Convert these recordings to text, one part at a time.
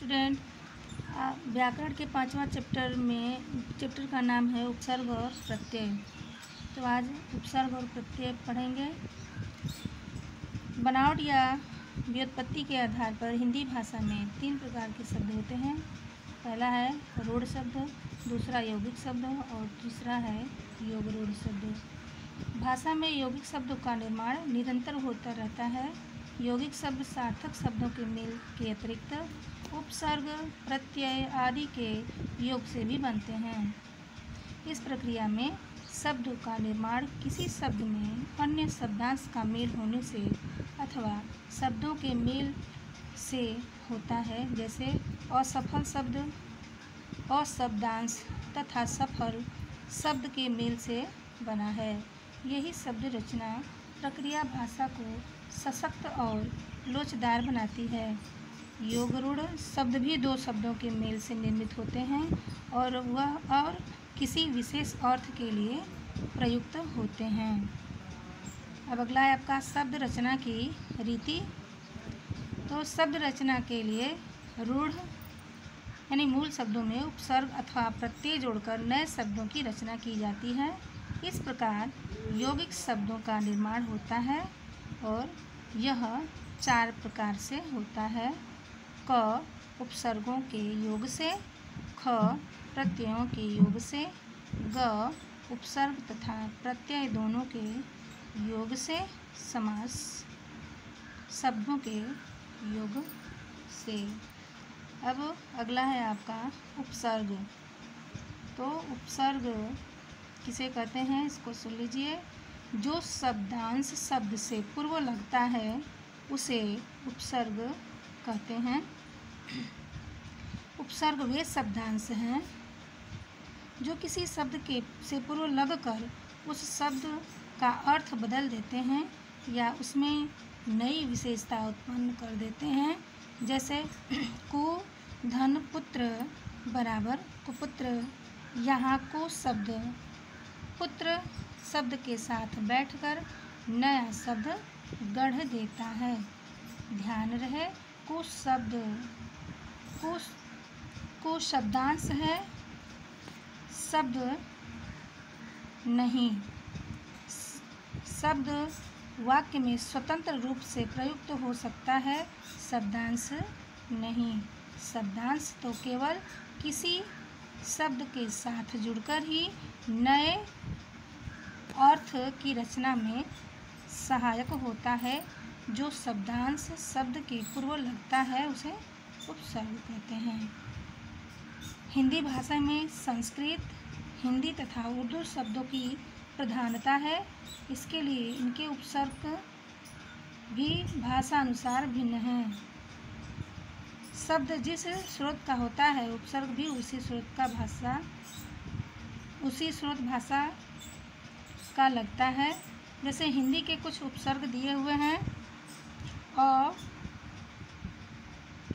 Student, व्याकरण के 5वां चैप्टर का नाम है उपसर्ग और प्रत्यय। तो आज उपसर्ग और प्रत्यय पढ़ेंगे। बनावट या व्युत्पत्ति के आधार पर हिंदी भाषा में 3 प्रकार के शब्द होते हैं। पहला है रूढ़ शब्द, दूसरा यौगिक शब्द और तीसरा है योग रूढ़ शब्द। भाषा में यौगिक शब्दों का निर्माण निरंतर होता रहता है। यौगिक शब्द सार्थक शब्दों के मेल के अतिरिक्त उपसर्ग, प्रत्यय आदि के योग से भी बनते हैं। इस प्रक्रिया में शब्द का निर्माण किसी शब्द में अन्य शब्दांश का मेल होने से अथवा शब्दों के मेल से होता है, जैसे असफल शब्द अशब्दांश तथा सफल शब्द के मेल से बना है। यही शब्द रचना प्रक्रिया भाषा को सशक्त और लोचदार बनाती है। योगरूढ़ शब्द भी 2 शब्दों के मेल से निर्मित होते हैं और किसी विशेष अर्थ के लिए प्रयुक्त होते हैं। अब अगला है आपका शब्द रचना की रीति। तो शब्द रचना के लिए रूढ़ यानी मूल शब्दों में उपसर्ग अथवा प्रत्यय जोड़कर नए शब्दों की रचना की जाती है। इस प्रकार यौगिक शब्दों का निर्माण होता है और यह 4 प्रकार से होता है। क उपसर्गों के योग से, ख प्रत्ययों के योग से, ग उपसर्ग तथा प्रत्यय दोनों के योग से, समास शब्दों के योग से। अब अगला है आपका उपसर्ग। तो उपसर्ग किसे कहते हैं, इसको सुन लीजिए। जो शब्दांश शब्द से पूर्व लगता है उसे उपसर्ग कहते हैं। उपसर्ग वे शब्दांश हैं जो किसी शब्द के से पूर्व लगकर उस शब्द का अर्थ बदल देते हैं या उसमें नई विशेषता उत्पन्न कर देते हैं। जैसे कु धन पुत्र बराबर कुपुत्र। यहाँ को शब्द पुत्र शब्द के साथ बैठकर नया शब्द गढ़ देता है। ध्यान रहे, कु शब्द कु शब्दांश है, शब्द नहीं। शब्द वाक्य में स्वतंत्र रूप से प्रयुक्त हो सकता है, शब्दांश नहीं। शब्दांश तो केवल किसी शब्द के साथ जुड़कर ही नए अर्थ की रचना में सहायक होता है। जो शब्दांश शब्द के पूर्व लगता है उसे उपसर्ग कहते हैं। हिंदी भाषा में संस्कृत, हिंदी तथा उर्दू शब्दों की प्रधानता है। इसके लिए इनके उपसर्ग भी भाषा अनुसार भिन्न हैं। शब्द जिस स्रोत का होता है उपसर्ग भी उसी स्रोत भाषा का लगता है। जैसे हिंदी के कुछ उपसर्ग दिए हुए हैं।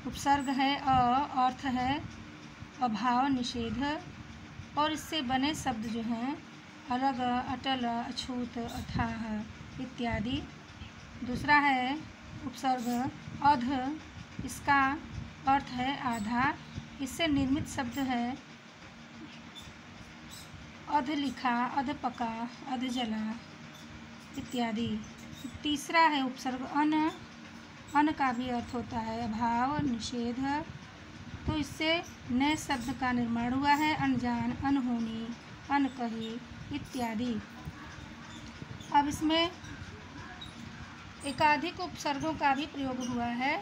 उपसर्ग है अर्थ है अभाव, निषेध और इससे बने शब्द जो हैं अलग, अटल, अछूत, अथाह इत्यादि। दूसरा है उपसर्ग अध, इसका अर्थ है आधा। इससे निर्मित शब्द है अध लिखा, अध पका, अध जला इत्यादि। तीसरा है उपसर्ग अन, अन का भी अर्थ होता है अभाव, निषेध। तो इससे नए शब्द का निर्माण हुआ है अनजान, अनहोनी, अनकही इत्यादि। अब इसमें एकाधिक उपसर्गों का भी प्रयोग हुआ है।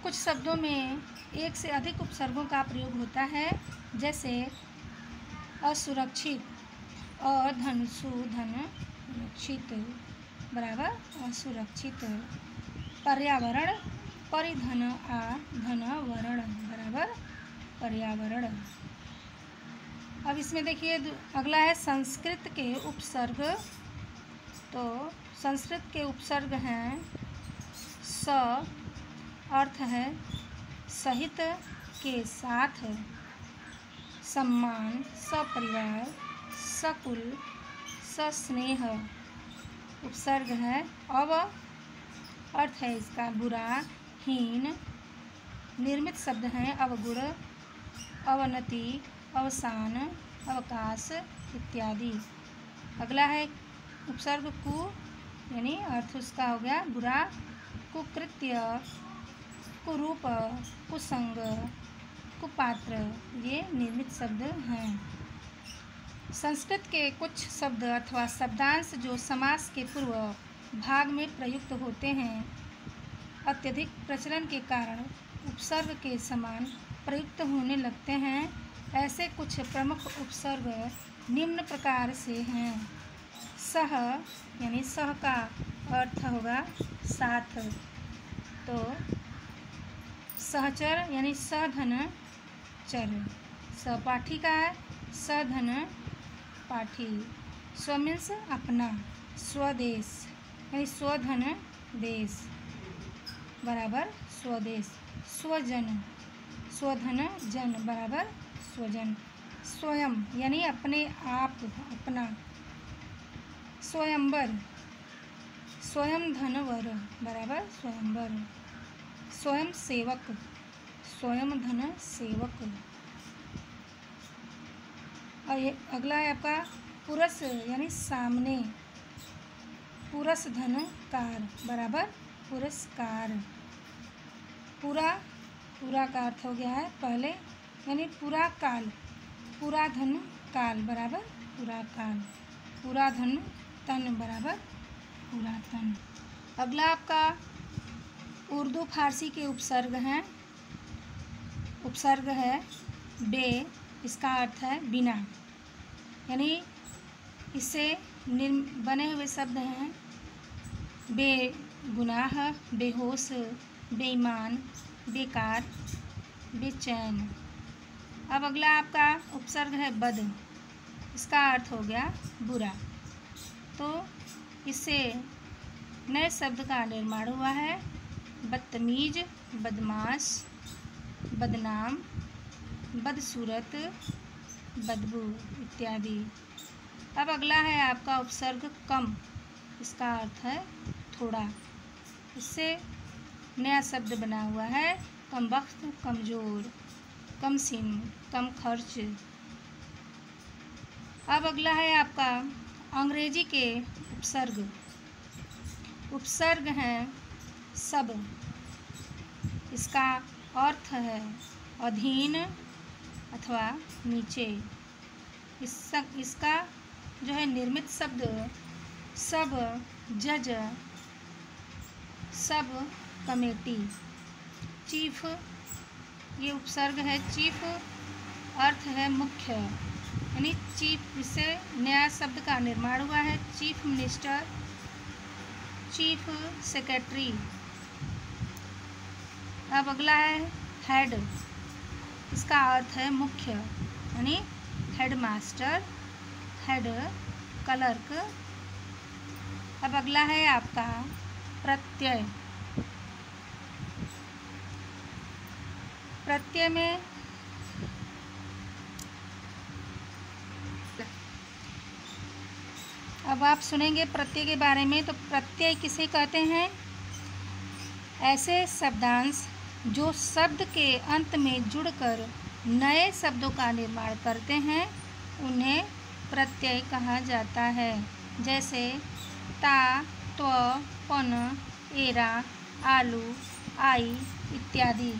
कुछ शब्दों में एक से अधिक उपसर्गों का प्रयोग होता है, जैसे असुरक्षित, अधन सुधन रक्षित बराबर असुरक्षित। पर्यावरण, परिधन आ धन वरण बराबर पर्यावरण। अब इसमें देखिए अगला है संस्कृत के उपसर्ग। तो संस्कृत के उपसर्ग हैं स, अर्थ है सहित के साथ, सम्मान, सपरिवार, सकुल, सस्नेह। उपसर्ग है अव, अर्थ है इसका बुरा, हीन, निर्मित शब्द हैं अवगुण, अवनति, अवसान, अवकाश इत्यादि। अगला है उपसर्ग कु, यानी अर्थ उसका हो गया बुरा, कुकृत्य, कुरूप, कुसंग, कुपात्र, ये निर्मित शब्द हैं। संस्कृत के कुछ शब्द अथवा शब्दांश जो समास के पूर्व भाग में प्रयुक्त होते हैं, अत्यधिक प्रचलन के कारण उपसर्ग के समान प्रयुक्त होने लगते हैं। ऐसे कुछ प्रमुख उपसर्ग निम्न प्रकार से हैं। सह, यानी सह का अर्थ होगा साथ, तो सहचर यानी सधन चर। सहपाठी का है सधन पाठी। स्व मीन्स अपना, स्वदेश यानी स्वधन देश बराबर स्वदेश। स्वजन, स्वधन जन बराबर स्वजन। स्वयं यानी अपने आप, अपना। स्वयंवर, स्वयं धनवर बराबर स्वयंवर। स्वयं सेवक, स्वयं धन सेवक। और ये अगला है आपका पुरस यानी सामने, पुरस धन कार बराबर पुरस्कार। पूरा, पूरा का अर्थ हो गया है पहले, यानी पूरा काल, पूरा धन काल बराबर पूरा काल। पूरा धन तन बराबर पूरा तन। अगला आपका उर्दू फारसी के उपसर्ग हैं। उपसर्ग है बे, इसका अर्थ है बिना, यानी इससे बने हुए शब्द हैं बेगुनाह, बेहोश, बेईमान, बेकार, बेचैन। अब अगला आपका उपसर्ग है बद, इसका अर्थ हो गया बुरा। तो इससे नए शब्द का निर्माण हुआ है बदतमीज, बदमाश, बदनाम, बदसूरत, बदबू इत्यादि। अब अगला है आपका उपसर्ग कम, इसका अर्थ है थोड़ा। इससे नया शब्द बना हुआ है कमबख्त, कमज़ोर, कमसिन, कम खर्च। अब अगला है आपका अंग्रेजी के उपसर्ग। उपसर्ग हैं सब, इसका अर्थ है अधीन अथवा नीचे। इसका जो है निर्मित शब्द सब, जज, सब कमेटी। चीफ, ये उपसर्ग है चीफ, अर्थ है मुख्य, यानी चीफ, इससे नया शब्द का निर्माण हुआ है चीफ मिनिस्टर, चीफ सेक्रेटरी। अब अगला है हेड, इसका अर्थ है मुख्य, यानी हेड मास्टर, हेड क्लर्क। अब अगला है आपका प्रत्यय। प्रत्यय में अब आप सुनेंगे प्रत्यय के बारे में। तो प्रत्यय किसे कहते हैं? ऐसे शब्दांश जो शब्द के अंत में जुड़कर नए शब्दों का निर्माण करते हैं उन्हें प्रत्यय कहा जाता है। जैसे ता, त्व, पन, एरा, आलू, आई इत्यादि।